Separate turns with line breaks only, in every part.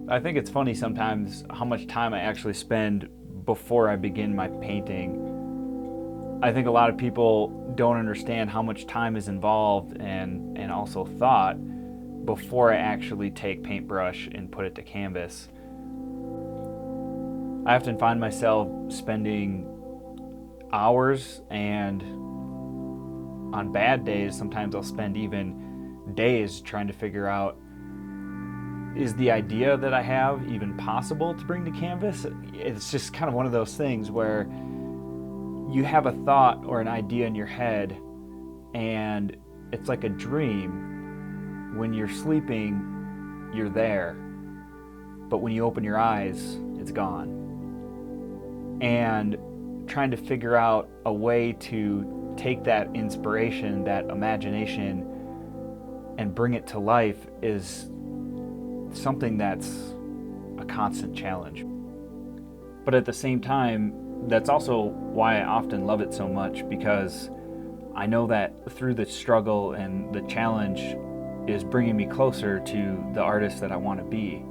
I think it's funny sometimes how much time I actually spend before I begin my painting. I think a lot of people don't understand how much time is involved and also thought before I actually take paintbrush and put it to canvas. I often find myself spending hours, and on bad days, sometimes I'll spend even days trying to figure out, is the idea that I have even possible to bring to canvas? It's just kind of one of those things where you have a thought or an idea in your head, and it's like a dream. When you're sleeping, you're there, but when you open your eyes, it's gone. And trying to figure out a way to take that inspiration, that imagination, and bring it to life is something that's a constant challenge. But at the same time, that's also why I often love it so much, because I know that through the struggle and the challenge is bringing me closer to the artist that I want to be.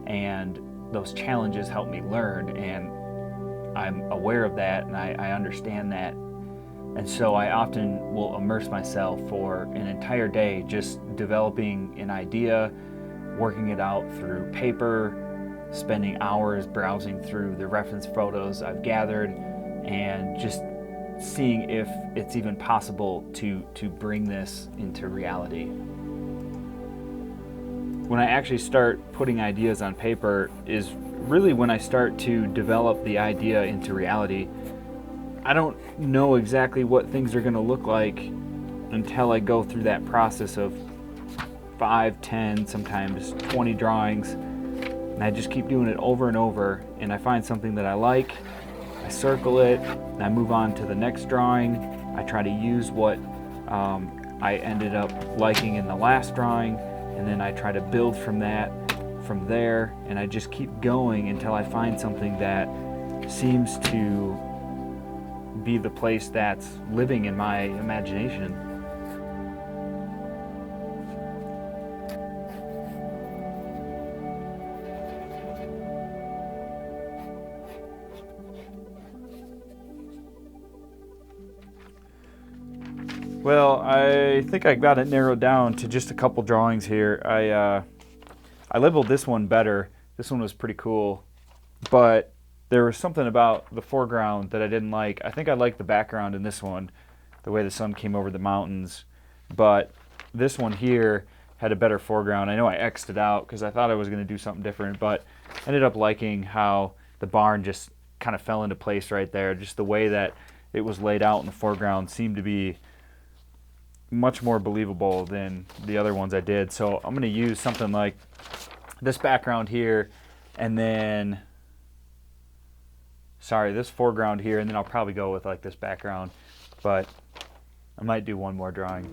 And those challenges help me learn, and I'm aware of that, and I understand that. And so I often will immerse myself for an entire day just developing an idea, working it out through paper, spending hours browsing through the reference photos I've gathered, and just seeing if it's even possible to bring this into reality. When I actually start putting ideas on paper is really when I start to develop the idea into reality. I don't know exactly what things are going to look like until I go through that process of 5, 10, sometimes 20 drawings, and I just keep doing it over and over, and I find something that I like, I circle it, and I move on to the next drawing. I try to use what I ended up liking in the last drawing, and then I try to build from there, and I just keep going until I find something that seems to be the place that's living in my imagination. Well, I think I got it narrowed down to just a couple drawings here. I labeled this one better. This one was pretty cool, but there was something about the foreground that I didn't like. I think I liked the background in this one, the way the sun came over the mountains, but this one here had a better foreground. I know I X'd it out because I thought I was going to do something different, but I ended up liking how the barn just kind of fell into place right there. Just the way that it was laid out in the foreground seemed to be much more believable than the other ones I did. So I'm going to use something like this background here, and then this foreground here, and then I'll probably go with like this background, but I might do one more drawing.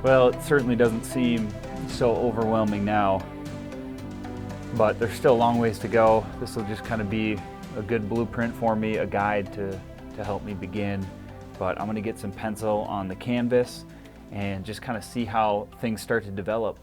Well, it certainly doesn't seem so overwhelming now, but there's still a long ways to go. This will just kind of be a good blueprint for me, a guide to help me begin. But I'm gonna get some pencil on the canvas and just kind of see how things start to develop.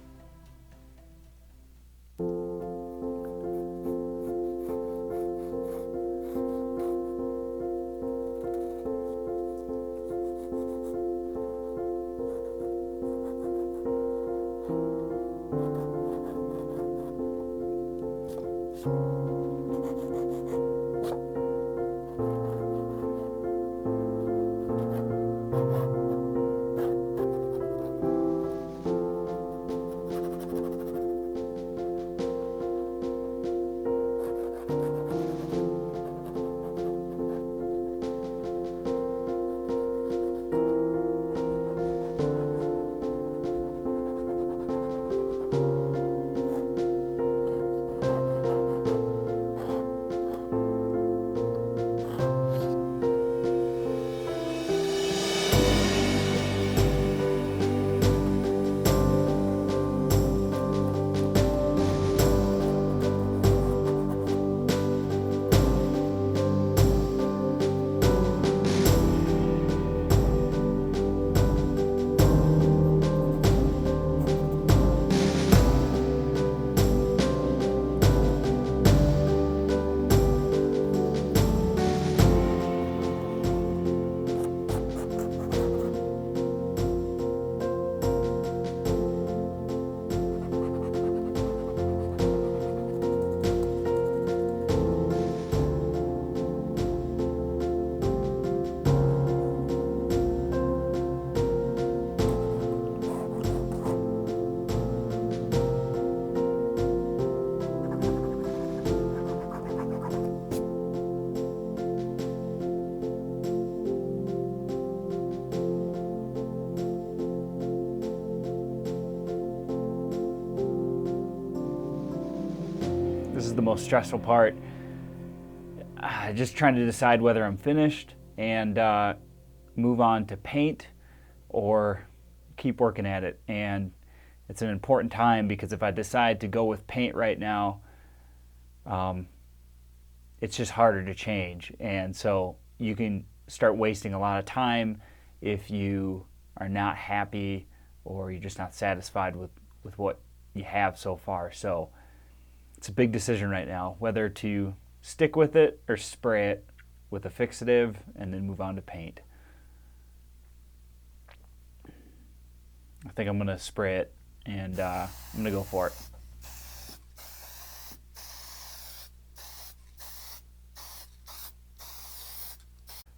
This is the most stressful part. Just trying to decide whether I'm finished and move on to paint or keep working at it. And it's an important time because if I decide to go with paint right now, it's just harder to change. And so you can start wasting a lot of time if you are not happy or you're just not satisfied with what you have so far. So it's a big decision right now, whether to stick with it or spray it with a fixative and then move on to paint. I think I'm gonna spray it and I'm gonna go for it.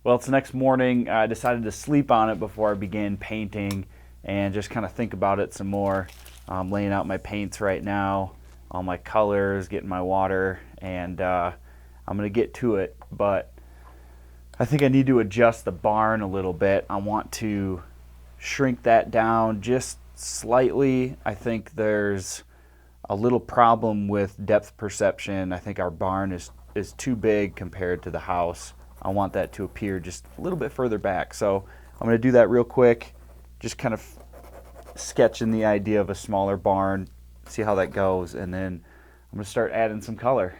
Well, it's the next morning. I decided to sleep on it before I began painting and just kind of think about it some more. I'm laying out my paints right now, all my colors, getting my water, and I'm gonna get to it, but I think I need to adjust the barn a little bit. I want to shrink that down just slightly. I think there's a little problem with depth perception. I think our barn is too big compared to the house. I want that to appear just a little bit further back. So I'm gonna do that real quick, just kind of sketching the idea of a smaller barn, see how that goes, and then I'm gonna start adding some color.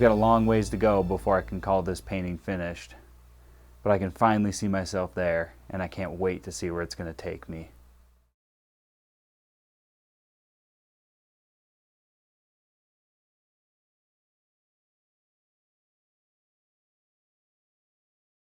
got a long ways to go before I can call this painting finished, but I can finally see myself there, and I can't wait to see where it's going to take me.